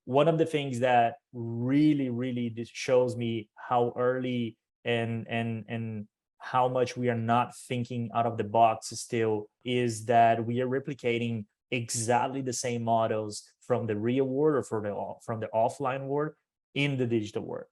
one of the things that really shows me how early and how much we are not thinking out of the box still is that we are replicating exactly the same models from the real world or from the offline world in the digital world.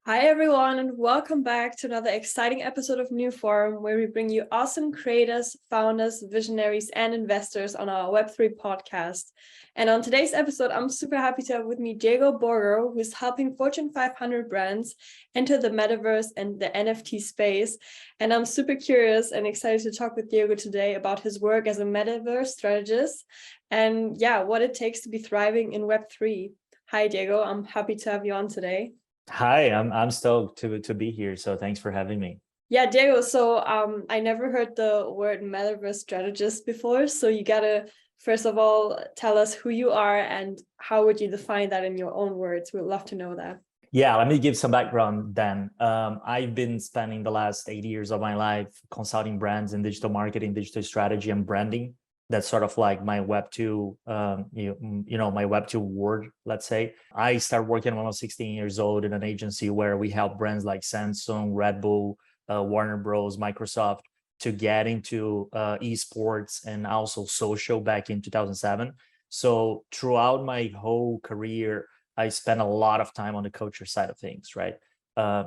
Hi everyone, and welcome back to another exciting episode of NEWFORUM, where we bring you awesome creators, founders, visionaries, and investors on our Web3 podcast. And on today's episode, I'm super happy to have with me Diego Borgo, who is helping Fortune 500 brands enter the Metaverse and the NFT space. And I'm super curious and excited to talk with Diego today about his work as a Metaverse strategist and what it takes to be thriving in Web3. Hi, Diego. I'm happy to have you on today. Hi, I'm stoked to be here. So thanks for having me. Yeah, Diego. So I never heard the word Metaverse strategist before. So you gotta, first of all, tell us who you are and how would you define that in your own words? We'd love to know that. Yeah, let me give some background then. I've been spending the last 8 years of my life consulting brands in digital marketing, digital strategy, and branding. That's sort of like my Web2, my Web2 world, let's say. I started working when I was 16 years old in an agency where we help brands like Samsung, Red Bull, Warner Bros, Microsoft to get into esports and also social back in 2007. So throughout my whole career, I spent a lot of time on the culture side of things, right?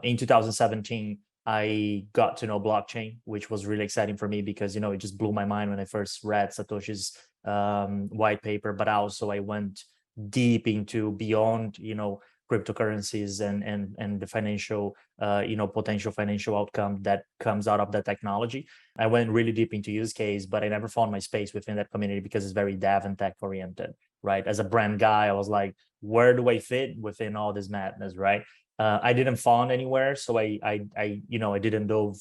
In 2017, I got to know blockchain, which was really exciting for me because, it just blew my mind when I first read Satoshi's white paper, but also I went deep into beyond, cryptocurrencies and the financial, potential financial outcome that comes out of that technology. I went really deep into use case, but I never found my space within that community because it's very dev and tech oriented, right? As a brand guy, I was like, where do I fit within all this madness, right? I didn't find anywhere, so I didn't dove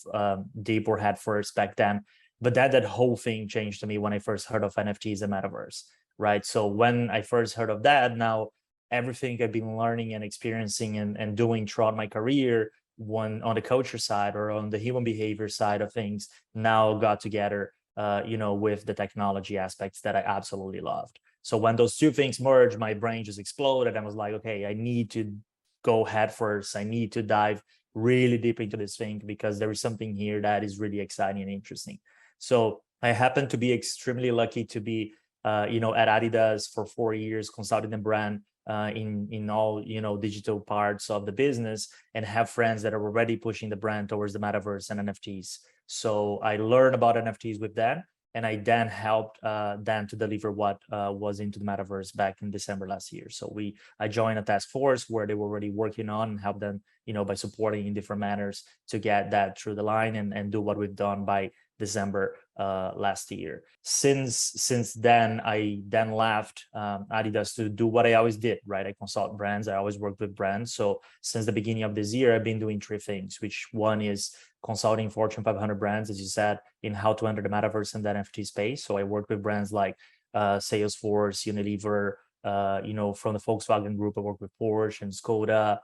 deep or head first back then. But that whole thing changed to me when I first heard of NFTs and Metaverse, right? So when I first heard of that, now everything I've been learning and experiencing and doing throughout my career, one on the culture side or on the human behavior side of things, now got together, with the technology aspects that I absolutely loved. So when those two things merged, my brain just exploded and I was like, okay, I need to go head first. I need to dive really deep into this thing because there is something here that is really exciting and interesting. So I happen to be extremely lucky to be, at Adidas for 4 years, consulting the brand in all, digital parts of the business and have friends that are already pushing the brand towards the Metaverse and NFTs. So I learned about NFTs with them. And I then helped Dan to deliver what was into the Metaverse back in December last year. So I joined a task force where they were already working on and help them, by supporting in different manners to get that through the line and do what we've done by December last year. Since then, I then left Adidas to do what I always did, right? I consult brands. I always worked with brands. So since the beginning of this year, I've been doing three things, which one is consulting Fortune 500 brands, as you said, in how to enter the Metaverse and the NFT space. So I work with brands like Salesforce, Unilever, from the Volkswagen Group, I work with Porsche and Skoda,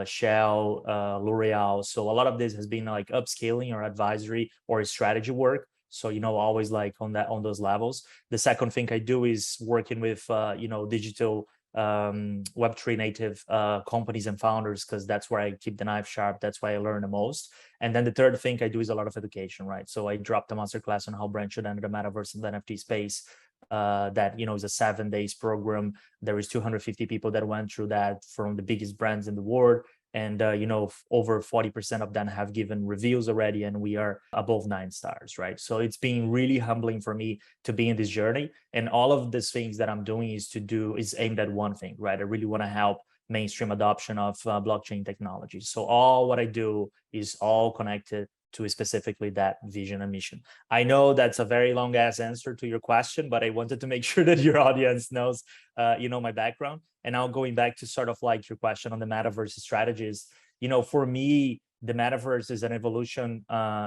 Shell, L'Oreal. So a lot of this has been like upscaling or advisory or strategy work. So, always like on those levels. The second thing I do is working with, digital Web3 native companies and founders, because that's where I keep the knife sharp. That's why I learn the most. And then the third thing I do is a lot of education, right? So I dropped a masterclass on how brands should enter the Metaverse and the NFT space. That is a 7 days program. There is 250 people that went through that from the biggest brands in the world. And, over 40% of them have given reviews already, and we are above 9 stars, right? So it's been really humbling for me to be in this journey. And all of these things that I'm doing is aimed at one thing, right? I really want to help mainstream adoption of blockchain technology. So all what I do is all connected to specifically that vision and mission. I know that's a very long ass answer to your question, but I wanted to make sure that your audience knows, my background. And now going back to sort of like your question on the Metaverse strategies, for me, the Metaverse is an evolution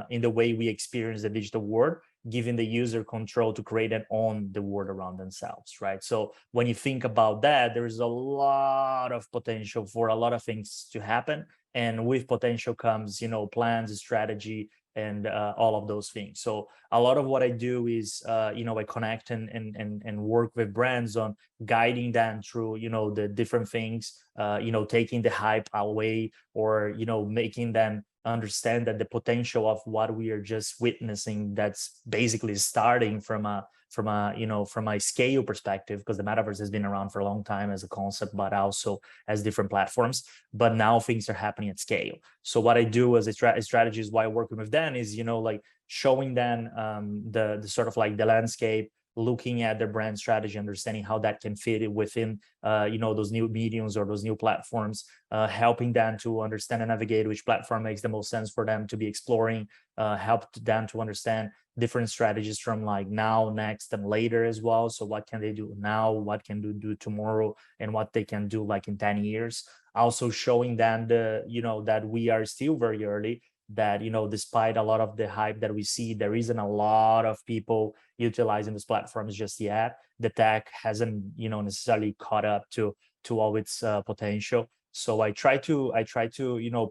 in the way we experience the digital world. giving the user control to create and own the world around themselves, right? So when you think about that, there is a lot of potential for a lot of things to happen. And with potential comes, plans, strategy, and all of those things. So a lot of what I do is, I connect and work with brands on guiding them through, the different things, taking the hype away, or, making them understand that the potential of what we are just witnessing, that's basically starting from a scale perspective, because the metaverse has been around for a long time as a concept, but also as different platforms. But now things are happening at scale. So what I do as a strategy is, while working with them, is showing them the sort of like the landscape, looking at their brand strategy, understanding how that can fit within those new mediums or those new platforms, helping them to understand and navigate which platform makes the most sense for them to be exploring, help them to understand different strategies from like now, next, and later as well. So what can they do now, what can they do tomorrow, and what they can do like in 10 years. Also showing them that we are still very early, that despite a lot of the hype that we see, there isn't a lot of people utilizing these platforms just yet. The tech hasn't necessarily caught up to all its potential. So I try to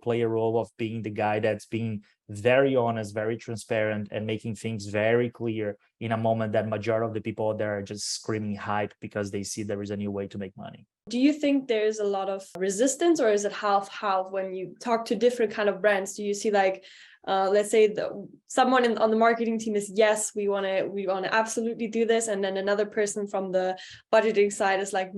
play a role of being the guy that's being very honest, very transparent, and making things very clear in a moment that majority of the people there are just screaming hype because they see there is a new way to make money. Do you think there's a lot of resistance, or is it half when you talk to different kind of brands? Do you see like, let's say someone on the marketing team is, yes, we want to absolutely do this, and then another person from the budgeting side is like,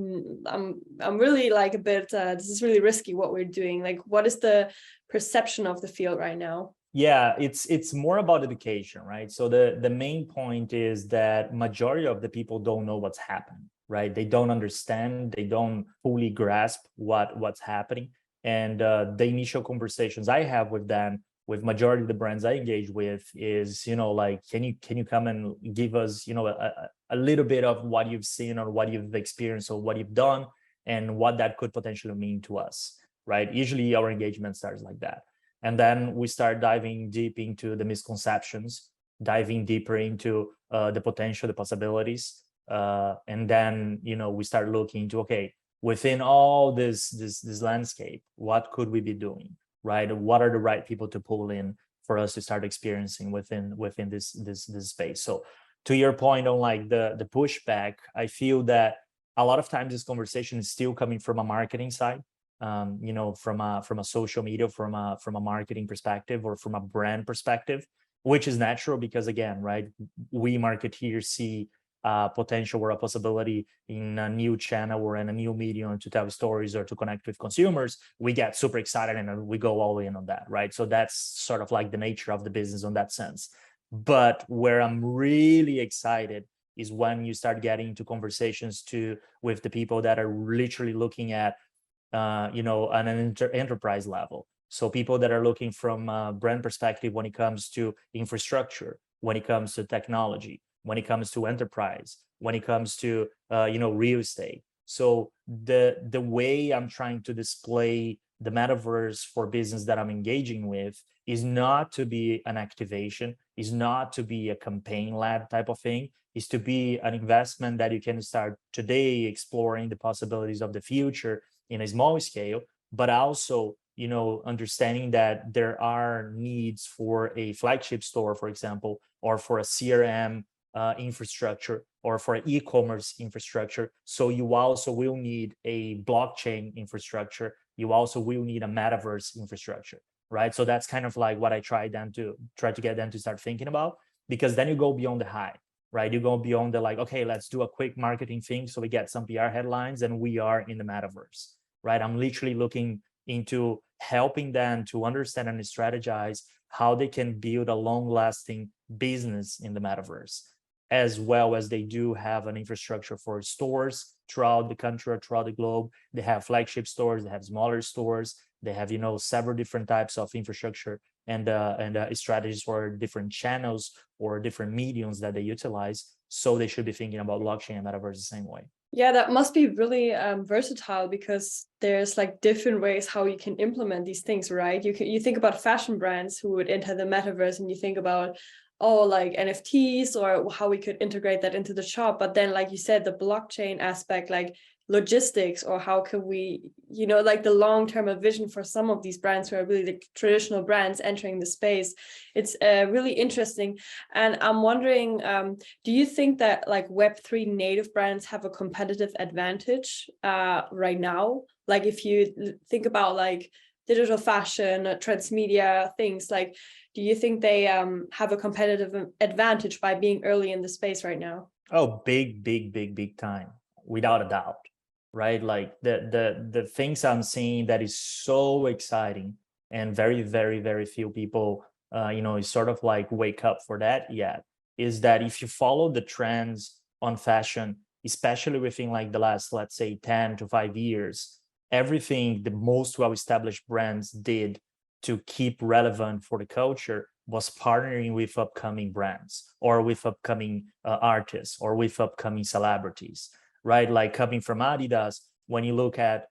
I'm really like a bit, this is really risky what we're doing. Like, what is the perception of the field right now? Yeah, it's more about education, right? So the main point is that majority of the people don't know what's happening, right? They don't understand, they don't fully grasp what's happening. And the initial conversations I have with them, with majority of the brands I engage with, is, like, can you come and give us, a little bit of what you've seen or what you've experienced or what you've done, and what that could potentially mean to us, right? Usually our engagement starts like that. And then we start diving deep into the misconceptions, diving deeper into the potential, the possibilities. And then, we start looking into, okay, within all this landscape, what could we be doing, right? What are the right people to pull in for us to start experiencing within this space? So to your point on like the pushback, I feel that a lot of times this conversation is still coming from a marketing side. From a social media, from a marketing perspective, or from a brand perspective, which is natural because, again, right, we marketeers see potential or a possibility in a new channel or in a new medium to tell stories or to connect with consumers. We get super excited and we go all in on that, right? So that's sort of like the nature of the business on that sense. But where I'm really excited is when you start getting into conversations with the people that are literally looking at on an enterprise level. So people that are looking from a brand perspective when it comes to infrastructure, when it comes to technology, when it comes to enterprise, when it comes to real estate. So the way I'm trying to display the metaverse for business that I'm engaging with is not to be an activation, is not to be a campaign led type of thing, is to be an investment that you can start today exploring the possibilities of the future in a small scale, but also, understanding that there are needs for a flagship store, for example, or for a CRM infrastructure, or for an e-commerce infrastructure. So you also will need a blockchain infrastructure. You also will need a metaverse infrastructure, right? So that's kind of like what I try to get them to start thinking about, because then you go beyond the hype, right? You go beyond the like, okay, let's do a quick marketing thing so we get some PR headlines and we are in the metaverse, right? I'm literally looking into helping them to understand and strategize how they can build a long-lasting business in the metaverse, as well as they do have an infrastructure for stores throughout the country or throughout the globe. They have flagship stores, they have smaller stores, they have several different types of infrastructure and strategies for different channels or different mediums that they utilize. So they should be thinking about blockchain and metaverse the same way. Yeah, that must be really versatile, because there's like different ways how you can implement these things, right? You think about fashion brands who would enter the metaverse, and you think about oh, like NFTs or how we could integrate that into the shop. But then, like you said, the blockchain aspect, like logistics, or how can we, like the long-term vision for some of these brands who are really the traditional brands entering the space. It's really interesting. And I'm wondering, do you think that like Web3 native brands have a competitive advantage right now? Like if you think about like digital fashion, transmedia things, like do you think they have a competitive advantage by being early in the space right now? Oh, big time, without a doubt, right? Like the things I'm seeing that is so exciting, and very few people, is sort of like wake up for that yet, is that if you follow the trends on fashion, especially within like the last, let's say, 10 to 5 years, everything the most well-established brands did to keep relevant for the culture was partnering with upcoming brands or with upcoming artists or with upcoming celebrities, right? Like coming from Adidas, when you look at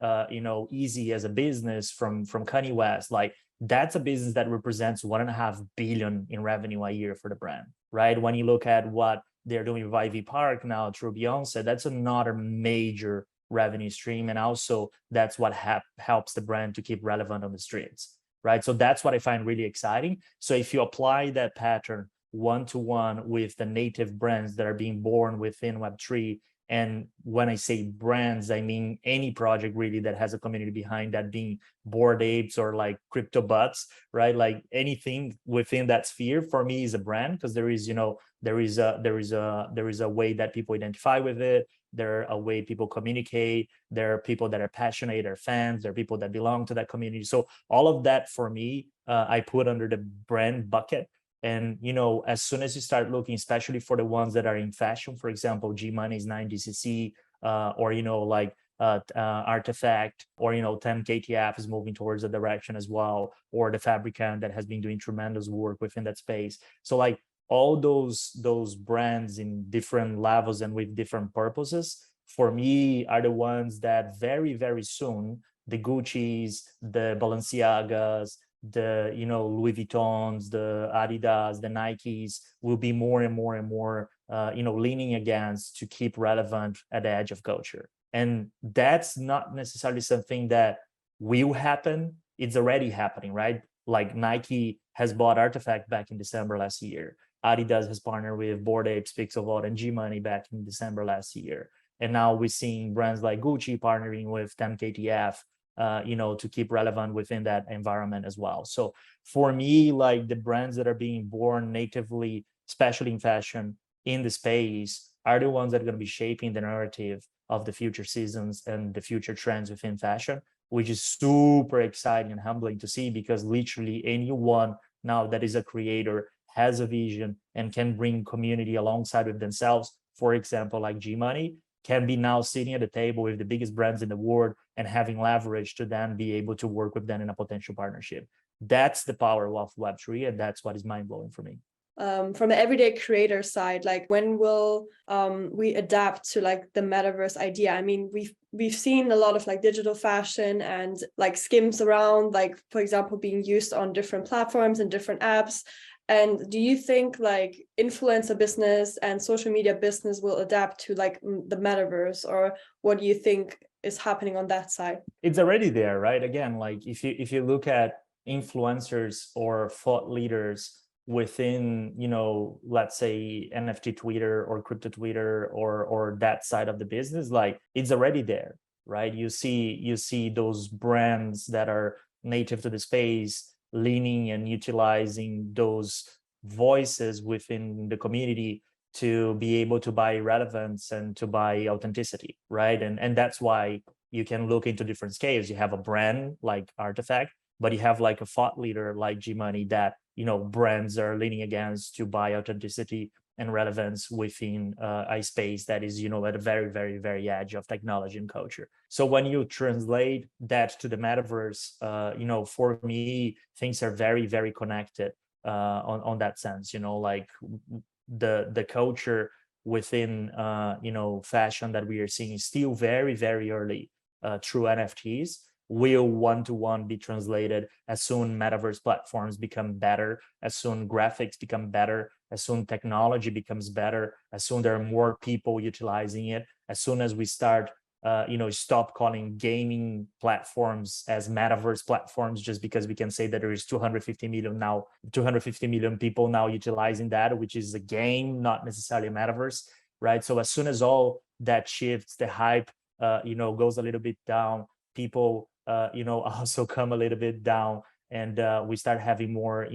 Easy as a business from Kanye West, like that's a business that represents 1.5 billion in revenue a year for the brand, right? When you look at what they're doing with Ivy Park now through Beyonce, that's another major revenue stream, and also that's what helps the brand to keep relevant on the streets, right? So that's what I find really exciting. So if you apply that pattern one-to-one with the native brands that are being born within Web3, and when I say brands, I mean any project really that has a community behind that, being Bored Apes or like crypto butts, right? Like anything within that sphere for me is a brand, because there is a way that people identify with it. There are a way people communicate. There are people that are passionate, are fans. There are people that belong to that community. So all of that for me, I put under the brand bucket. And as soon as you start looking, especially for the ones that are in fashion, for example, G Money's 9DCC, or Artifact, or 10KTF is moving towards the direction as well, or the Fabricant that has been doing tremendous work within that space. So like all those brands in different levels and with different purposes, for me, are the ones that very soon, the Gucci's, the Balenciagas, the Louis Vuittons, the Adidas, the Nikes will be more and more leaning against to keep relevant at the edge of culture. And that's not necessarily something that will happen. It's already happening, right? Like Nike has bought Artifact back in December last year. Adidas has partnered with Bored Apes, Pixel Vault, and G Money back in December last year. And now we're seeing brands like Gucci partnering with 10KTF, to keep relevant within that environment as well. So for me, like the brands that are being born natively, especially in fashion, in the space, are the ones that are going to be shaping the narrative of the future seasons and the future trends within fashion, which is super exciting and humbling to see, because literally anyone now that is a creator has a vision and can bring community alongside with themselves. For example, like G Money can be now sitting at the table with the biggest brands in the world and having leverage to then be able to work with them in a potential partnership. That's the power of Web3, and that's what is mind-blowing for me. From the everyday creator side, like when will we adapt to like the metaverse idea? I mean, we've seen a lot of like digital fashion and like skims around, like for example, being used on different platforms and different apps. And do you think like influencer business and social media business will adapt to like the metaverse, or what do you think is happening on that side? It's already there, right? Again, like if you look at influencers or thought leaders within, let's say NFT Twitter or crypto Twitter or that side of the business, like it's already there, right? You see those brands that are native to the space leaning and utilizing those voices within the community to be able to buy relevance and to buy authenticity, right? And that's why you can look into different scales. You have a brand like Artifact, but you have like a thought leader like G Money that brands are leaning against to buy authenticity and relevance within a space that is at a very edge of technology and culture. So when you translate that to the metaverse, for me things are very connected on that sense. Like the culture within fashion that we are seeing is still very early through NFTs, will one-to-one be translated as soon metaverse platforms become better, as soon graphics become better, as soon technology becomes better, as soon there are more people utilizing it, as soon as we start stop calling gaming platforms as metaverse platforms just because we can say that there is 250 million people now utilizing that, which is a game, not necessarily a metaverse, right? So as soon as all that shifts, the hype, goes a little bit down, people, also come a little bit down, and we start having more,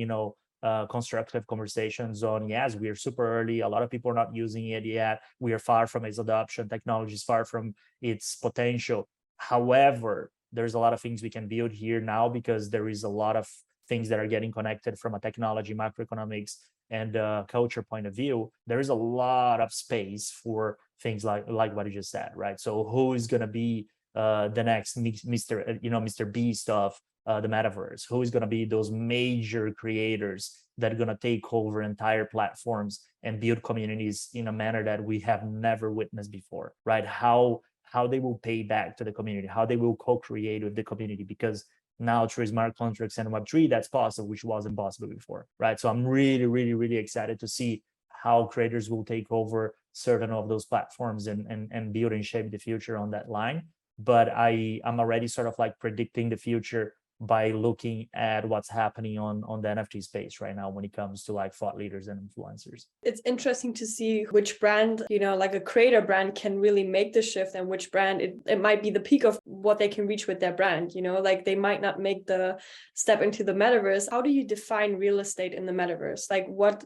constructive conversations on, yes, we are super early, a lot of people are not using it yet, we are far from its adoption, technology is far from its potential. However, there's a lot of things we can build here now, because there is a lot of things that are getting connected from a technology, macroeconomics, and culture point of view. There is a lot of space for things like what you just said, right? So who is going to be the next Mr. Beast of the metaverse? Who is going to be those major creators that are going to take over entire platforms and build communities in a manner that we have never witnessed before, right? How they will pay back to the community, how they will co-create with the community, because now through smart contracts and Web3, that's possible, which wasn't possible before, right? So I'm really, really, really excited to see how creators will take over certain of those platforms and build and shape the future on that line. But I'm already sort of like predicting the future by looking at what's happening on the NFT space right now when it comes to like thought leaders and influencers. It's interesting to see which brand, like a creator brand, can really make the shift, and which brand it might be the peak of what they can reach with their brand, like they might not make the step into the metaverse. How do you define real estate in the metaverse? Like, what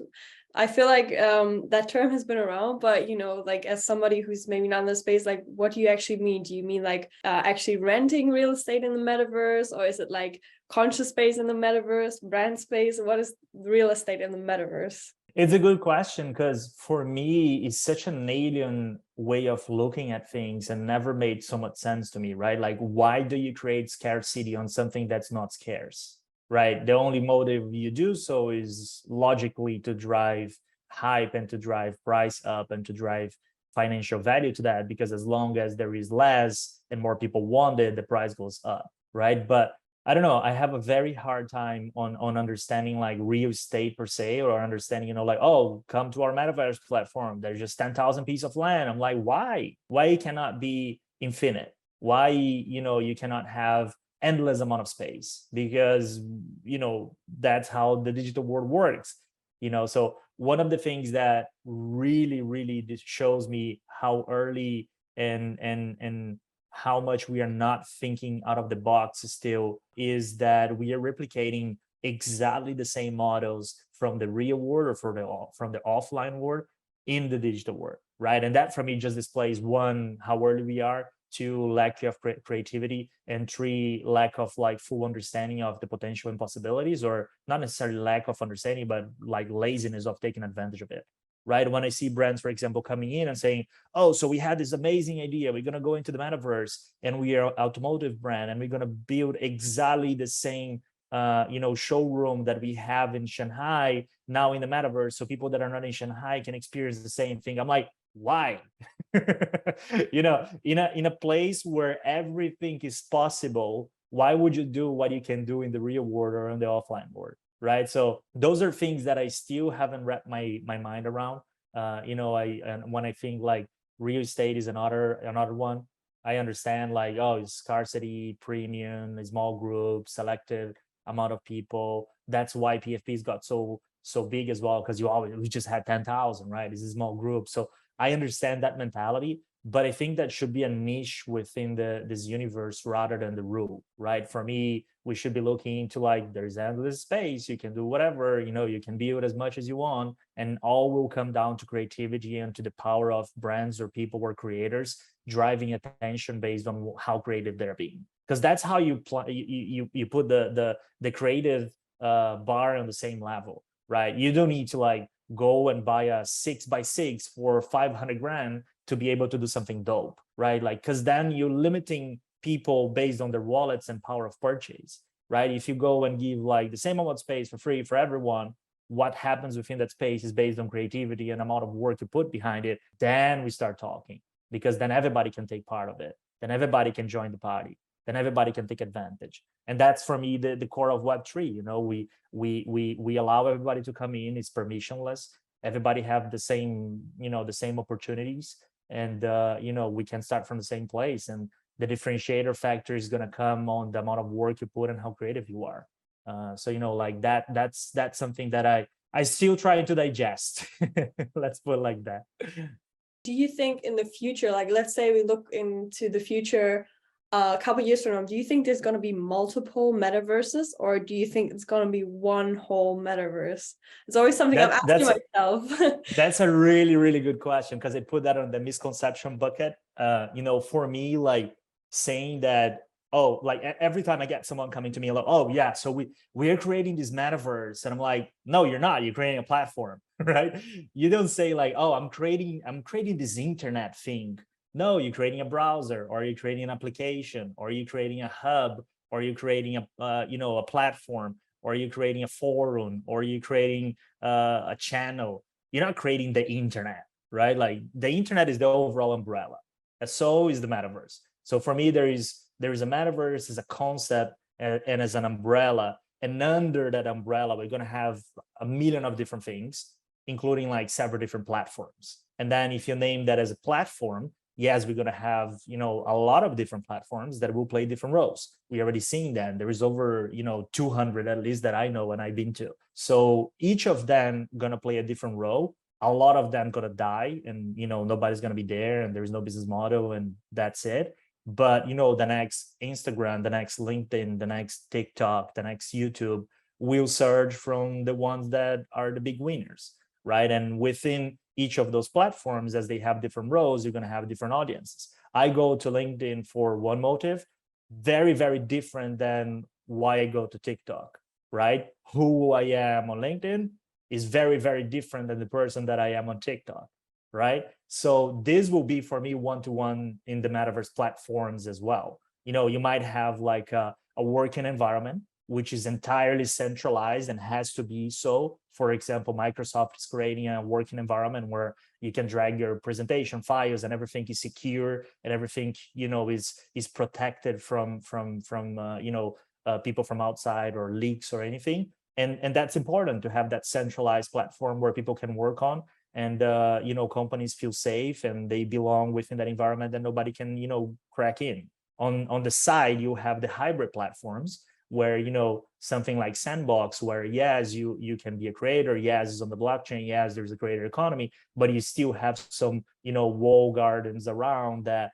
I feel like that term has been around, but like as somebody who's maybe not in the space, like what do you actually mean? Do you mean like actually renting real estate in the metaverse, or is it like conscious space in the metaverse, brand space? What is real estate in the metaverse? It's a good question, because for me, it's such an alien way of looking at things and never made so much sense to me, right? Like, why do you create scarcity on something that's not scarce? Right? The only motive you do so is logically to drive hype and to drive price up and to drive financial value to that, because as long as there is less and more people want it, the price goes up, right? But I don't know, I have a very hard time on understanding like real estate per se, or understanding, like, oh, come to our metaverse platform, there's just 10,000 pieces of land. I'm like, why it cannot be infinite? Why, you cannot have endless amount of space? Because that's how the digital world works. So one of the things that really, really shows me how early and how much we are not thinking out of the box still is that we are replicating exactly the same models from the real world or from the offline world in the digital world, right? And that for me just displays, one, how early we are, two, lack of creativity, and three, lack of like full understanding of the potential and possibilities, or not necessarily lack of understanding, but like laziness of taking advantage of it, right? When I see brands, for example, coming in and saying, oh, so we had this amazing idea, we're going to go into the metaverse and we are an automotive brand and we're going to build exactly the same showroom that we have in Shanghai now in the metaverse, so people that are not in Shanghai can experience the same thing. I'm like, why? In a place where everything is possible, why would you do what you can do in the real world or in the offline world, right? So those are things that I still haven't wrapped my mind around. And when I think like real estate is another one, I understand like, oh, it's scarcity, premium, small group, selective amount of people. That's why PFPs got so big as well, because we just had 10,000, right? It's a small group. So I understand that mentality, but I think that should be a niche within this universe rather than the rule, right? For me, we should be looking into like, there's endless space, you can do whatever, you can build as much as you want, and all will come down to creativity and to the power of brands or people or creators driving attention based on how creative they're being. Because that's how you put the creative bar on the same level, right? You don't need to like go and buy a 6x6 for 500 grand to be able to do something dope, right? Like, because then you're limiting people based on their wallets and power of purchase, right? If you go and give like the same amount of space for free for everyone, what happens within that space is based on creativity and amount of work you put behind it. Then we start talking, because then everybody can take part of it. Then everybody can join the party. then everybody can take advantage. And that's for me the core of Web3. You know, we allow everybody to come in. It's permissionless. Everybody have the same, you know, the same opportunities, and you know, we can start from the same place. And the differentiator factor is going to come on the amount of work you put and how creative you are. So, you know, like that's something that I still try to digest. Let's put it like that. Do you think in the future, like let's say we look into the future a couple years from now, do you think there's going to be multiple metaverses, or do you think it's going to be one whole metaverse? It's always something I'm asking myself. That's a really, really good question, because I put that on the misconception bucket. You know, for me, like saying that, oh, like every time I get someone coming to me like, oh yeah, so we are creating this metaverse, and I'm like, no, you're not. You're creating a platform, right? You don't say like, oh, I'm creating this internet thing. No, you're creating a browser, or you're creating an application, or you're creating a hub, or you're creating a you know, a platform, or you're creating a forum, or you're creating a channel. You're not creating the internet, right? Like the internet is the overall umbrella, and so is the metaverse. So for me, there is a metaverse as a concept and as an umbrella, and under that umbrella, we're going to have a million of different things, including like several different platforms. And then if you name that as a platform, yes, we're going to have, you know, a lot of different platforms that will play different roles. We already seen that. There is over, you know, 200 at least that I know and I've been to. So each of them going to play a different role. A lot of them going to die, and, you know, nobody's going to be there, and there's no business model, and that's it. But, you know, the next Instagram, the next LinkedIn, the next TikTok, the next YouTube will surge from the ones that are the big winners, right? And within each of those platforms, as they have different roles, you're going to have different audiences. I go to LinkedIn for one motive, very, very different than why I go to TikTok, right? Who I am on LinkedIn is very, very different than the person that I am on TikTok, right? So this will be for me one-to-one in the metaverse platforms as well. You know, you might have like a working environment, which is entirely centralized and has to be so. For example, Microsoft is creating a working environment where you can drag your presentation files and everything is secure, and everything, you know, is protected from you know, people from outside or leaks or anything. And that's important to have that centralized platform where people can work on, and you know, companies feel safe and they belong within that environment, and nobody can, you know, crack in. On the side, you have the hybrid platforms, where, you know, something like Sandbox, where yes, you can be a creator, yes, it's on the blockchain, yes, there's a creator economy, but you still have some, you know, wall gardens around that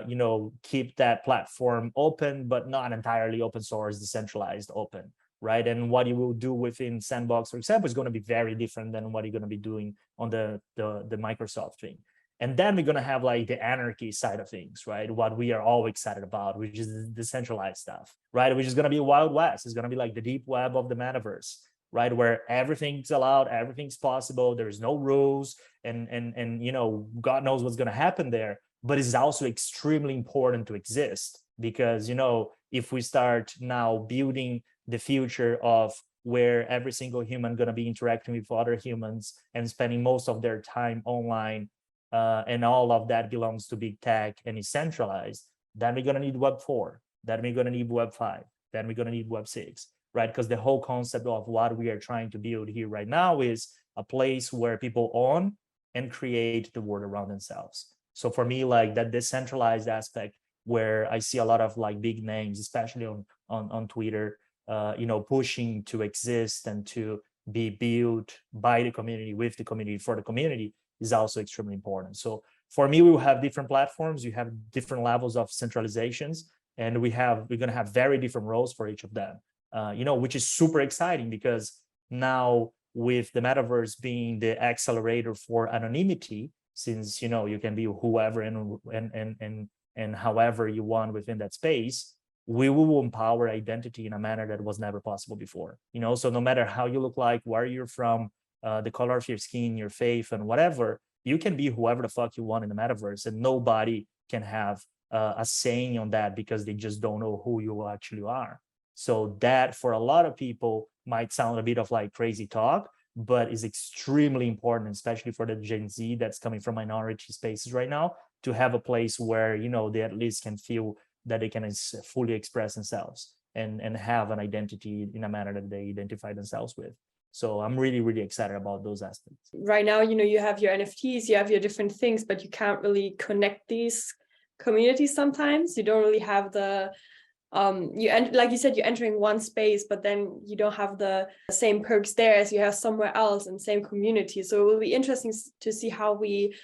you know, keep that platform open, but not entirely open source, decentralized, open, right? And what you will do within Sandbox, for example, is going to be very different than what you're going to be doing on the Microsoft thing. And then we're going to have like the anarchy side of things, right? What we are all excited about, which is the decentralized stuff, right? Which is going to be Wild West. It's going to be like the deep web of the metaverse, right? Where everything's allowed, everything's possible. There's no rules, and you know, God knows what's going to happen there. But it's also extremely important to exist, because, you know, if we start now building the future of where every single human going to be interacting with other humans and spending most of their time online, and all of that belongs to big tech and is centralized, then we're going to need Web 4, then we're going to need Web 5, then we're going to need Web 6, right? Because the whole concept of what we are trying to build here right now is a place where people own and create the world around themselves. So for me, like that decentralized aspect, where I see a lot of like big names, especially on Twitter, you know, pushing to exist and to be built by the community, with the community, for the community, is also extremely important. So for me, we will have different platforms. You have different levels of centralizations, and we're going to have very different roles for each of them. You know, which is super exciting, because now with the metaverse being the accelerator for anonymity, since, you know, you can be whoever and however you want within that space, we will empower identity in a manner that was never possible before. You know, so no matter how you look like, where you're from, the color of your skin, your faith, and whatever, you can be whoever the fuck you want in the metaverse, and nobody can have a saying on that, because they just don't know who you actually are. So that, for a lot of people, might sound a bit of like crazy talk, but is extremely important, especially for the Gen Z that's coming from minority spaces right now, to have a place where, you know, they at least can feel that they can fully express themselves and have an identity in a manner that they identify themselves with. So I'm really, really excited about those aspects. Right now, you have your NFTs, you have your different things, but you can't really connect these communities sometimes. You don't really have the like you said, you're entering one space, but then you don't have the same perks there as you have somewhere else in same community. So it will be interesting to see how we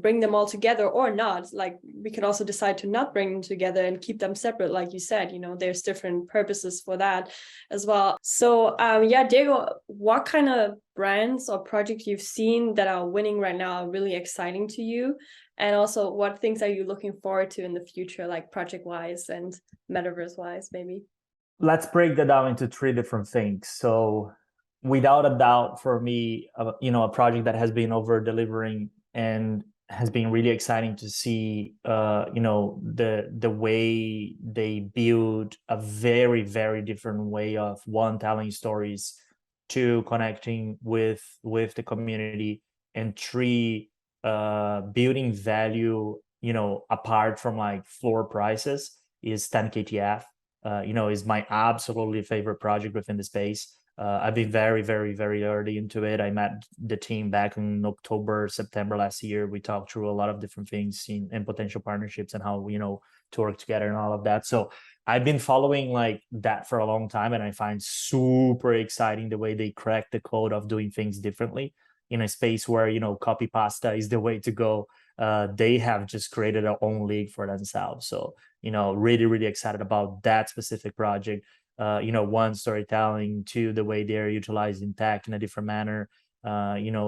bring them all together or not. Like we can also decide to not bring them together and keep them separate. Like you said, there's different purposes for that as well. So yeah, Diego, what kind of brands or projects you've seen that are winning right now are really exciting to you? And also, what things are you looking forward to in the future, like project-wise and metaverse-wise, maybe? Let's break that down into three different things. So without a doubt, for me, a project that has been over-delivering and has been really exciting to see, the way they build a very, very different way of, one, telling stories, two, connecting with the community, and three, building value, apart from like floor prices, is 10KTF. Is my absolutely favorite project within the space. I've been very, very, very early into it. I met the team back in October, September last year. We talked through a lot of different things and potential partnerships and how, to work together and all of that. So I've been following like that for a long time, and I find super exciting the way they crack the code of doing things differently in a space where, copy pasta is the way to go. They have just created their own league for themselves. So, really, really excited about that specific project. One, storytelling, two, the way they're utilizing tech in a different manner,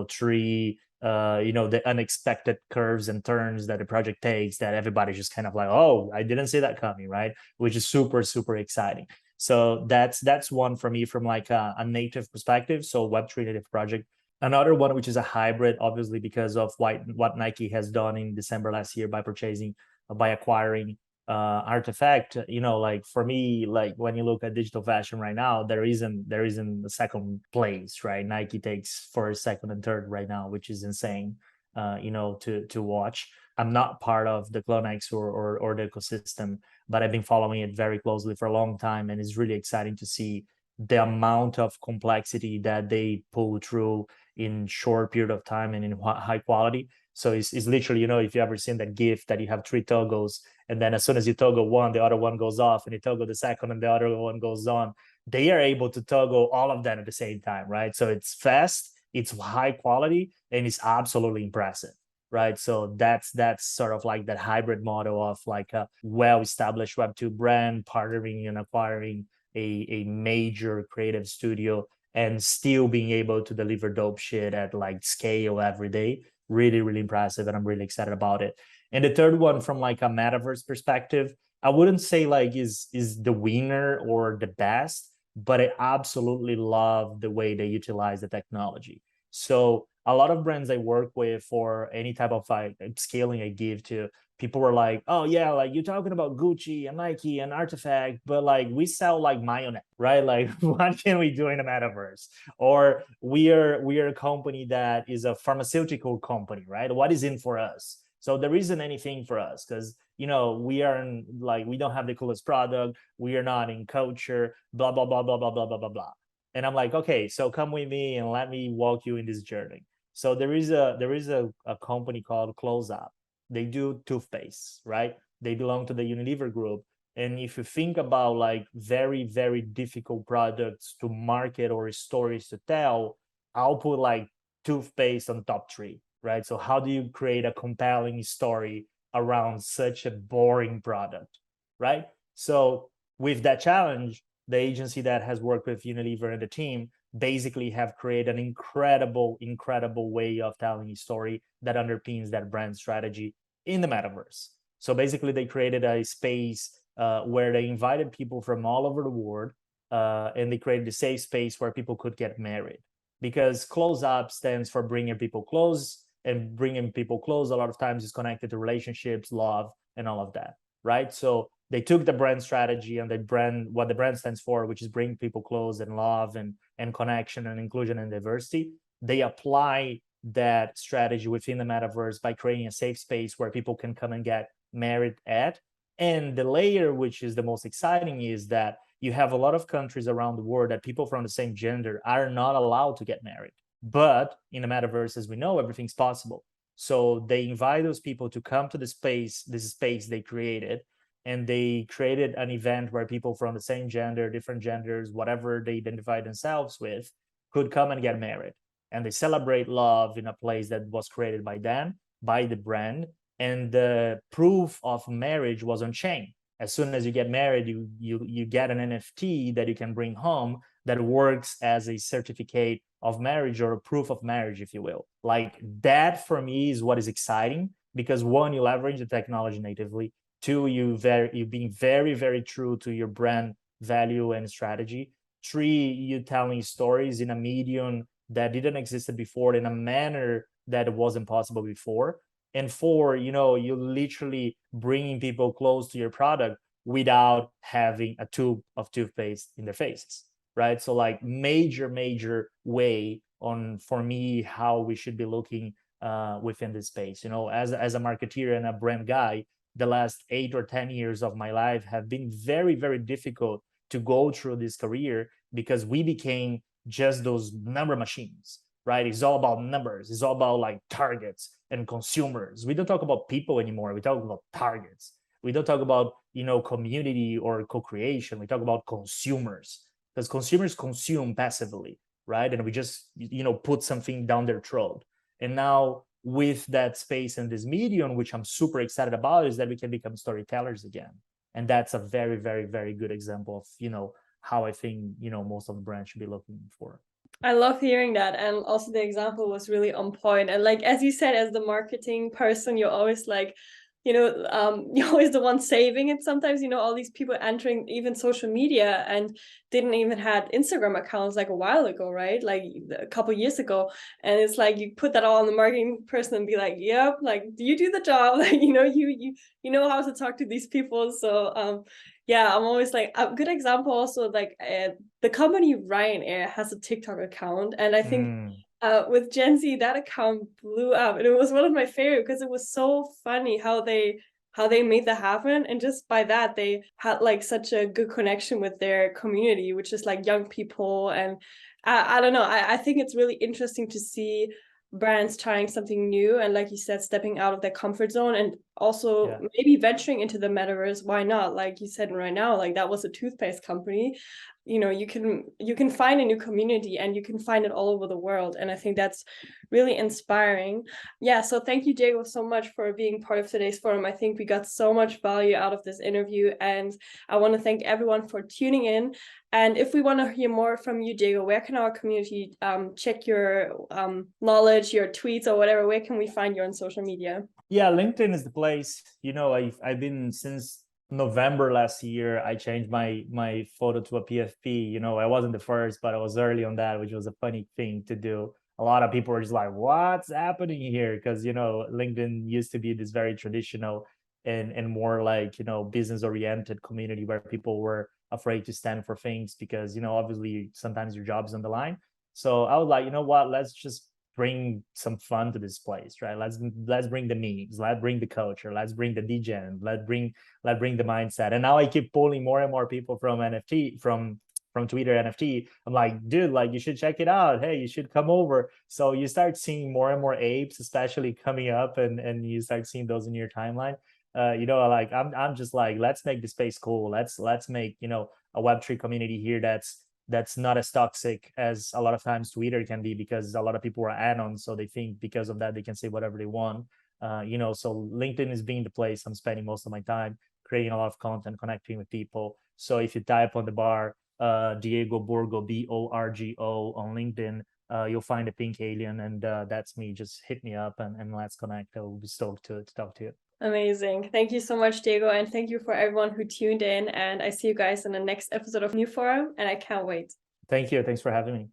three, the unexpected curves and turns that the project takes that everybody's just kind of like, oh, I didn't see that coming, right? Which is super, super exciting. So that's one for me from like a native perspective. So Web3 native project. Another one, which is a hybrid, obviously, because of what Nike has done in December last year by acquiring Artifact. Like for me, like when you look at digital fashion right now, there isn't a second place, right? Nike takes first, second, and third right now, which is insane. To watch. I'm not part of the CloneX or the ecosystem, but I've been following it very closely for a long time, and it's really exciting to see the amount of complexity that they pull through in short period of time and in high quality. So it's literally, if you ever seen that GIF that you have three toggles, and then as soon as you toggle one, the other one goes off, and you toggle the second and the other one goes on, they are able to toggle all of them at the same time, right? So it's fast, it's high quality, and it's absolutely impressive, right? So that's sort of like that hybrid model of like a well-established Web2 brand partnering and acquiring a major creative studio and still being able to deliver dope shit at like scale every day. Really, really impressive, and I'm really excited about it. And the third one, from like a metaverse perspective, I wouldn't say like is the winner or the best, but I absolutely love the way they utilize the technology. So a lot of brands I work with, for any type of like scaling I give to, people were like, oh yeah, like you're talking about Gucci and Nike and Artifact, but like we sell like mayonnaise, right? Like what can we do in the metaverse? Or we are a company that is a pharmaceutical company, right? What is in for us? So there isn't anything for us, because we aren't like, we don't have the coolest product, we are not in culture, blah blah blah blah blah blah blah blah blah. And I'm like, okay, so come with me and let me walk you in this journey. So there is a company called Close Up. They do toothpaste, right? They belong to the Unilever group. And if you think about like very, very difficult products to market or stories to tell, I'll put like toothpaste on top three, right? So how do you create a compelling story around such a boring product, right? So with that challenge, the agency that has worked with Unilever and the team basically have created an incredible way of telling a story that underpins that brand strategy in the metaverse. So basically they created a space where they invited people from all over the world, and they created a safe space where people could get married, because Close Up stands for bringing people close, and bringing people close a lot of times is connected to relationships, love, and all of that, right? So they took the brand strategy and what the brand stands for, which is bring people close and love and connection and inclusion and diversity. They apply that strategy within the metaverse by creating a safe space where people can come and get married at, And the layer, which is the most exciting, is that you have a lot of countries around the world that people from the same gender are not allowed to get married. But in the metaverse, as we know, everything's possible. So they invite those people to come to this space they created, and they created an event where people from the same gender, different genders, whatever they identify themselves with, could come and get married. And they celebrate love in a place that was created by them, by the brand, and the proof of marriage was on chain. As soon as you get married, you get an NFT that you can bring home that works as a certificate of marriage or a proof of marriage, if you will. Like that for me is what is exciting, because one, you leverage the technology natively. Two, you being very, very true to your brand value and strategy. Three, you telling stories in a medium that didn't exist before in a manner that wasn't possible before. And four, you literally bringing people close to your product without having a tube of toothpaste in their faces, right? So like major way on, for me, how we should be looking within this space. As a marketeer and a brand guy, the last 8 or 10 years of my life have been very, very difficult to go through this career, because we became just those number machines, right? It's all about numbers. It's all about like targets and consumers. We don't talk about people anymore. We talk about targets. We don't talk about, community or co-creation. We talk about consumers, because consumers consume passively, right? And we just, put something down their throat. And now with that space and this medium, which I'm super excited about, is that we can become storytellers again. And that's a very, very, very good example of, how I think, most of the brands should be looking for. I love hearing that. And also the example was really on point. And like, as you said, as the marketing person, you're always like, you're always the one saving it sometimes, all these people entering even social media and didn't even had Instagram accounts like a while ago, right? Like a couple of years ago. And it's like, you put that all on the marketing person and be like, yep, like, do you do the job? Like, you know how to talk to these people. So, yeah, I'm always like, a good example also, like the company Ryanair has a TikTok account. And I think with Gen Z, that account blew up. And it was one of my favorite, because it was so funny how they made that happen. And just by that, they had like such a good connection with their community, which is like young people. And I don't know, I think it's really interesting to see brands trying something new, and like you said, stepping out of their comfort zone, and also maybe venturing into the metaverse. Why not? Like you said, right now, like that was a toothpaste company. You can find a new community, and you can find it all over the world. And I think that's really inspiring. Yeah, so thank you, Diego, so much for being part of today's forum. I think we got so much value out of this interview, and I want to thank everyone for tuning in. And if we want to hear more from you, Diego, where can our community check your knowledge, your tweets, or whatever? Where can we find you on social media? Yeah, LinkedIn is the place. I've been since November last year. I changed my photo to a PFP. I wasn't the first, but I was early on that, which was a funny thing to do. A lot of people were just like, what's happening here? Because LinkedIn used to be this very traditional and more like business oriented community where people were afraid to stand for things because obviously sometimes your job's on the line. So I was like, what, let's just bring some fun to this place, right? Let's bring the memes, let's bring the culture, let's bring the degen, let's bring the mindset. And now I keep pulling more and more people from NFT, from Twitter NFT. I'm like, dude, like you should check it out. Hey, you should come over. So you start seeing more and more apes, especially coming up, and you start seeing those in your timeline. Like I'm just like, let's make the space cool. Let's make a Web3 community here that's not as toxic as a lot of times Twitter can be, because a lot of people are add-ons, so they think because of that they can say whatever they want. So LinkedIn is being the place I'm spending most of my time, creating a lot of content, connecting with people. So if you type on the bar Diego Borgo, Borgo on LinkedIn, you'll find a pink alien, and that's me. Just hit me up and let's connect. I will be stoked to talk to you. Amazing. Thank you so much, Diego. And thank you for everyone who tuned in. And I see you guys in the next episode of NEWFORUM, and I can't wait. Thank you. Thanks for having me.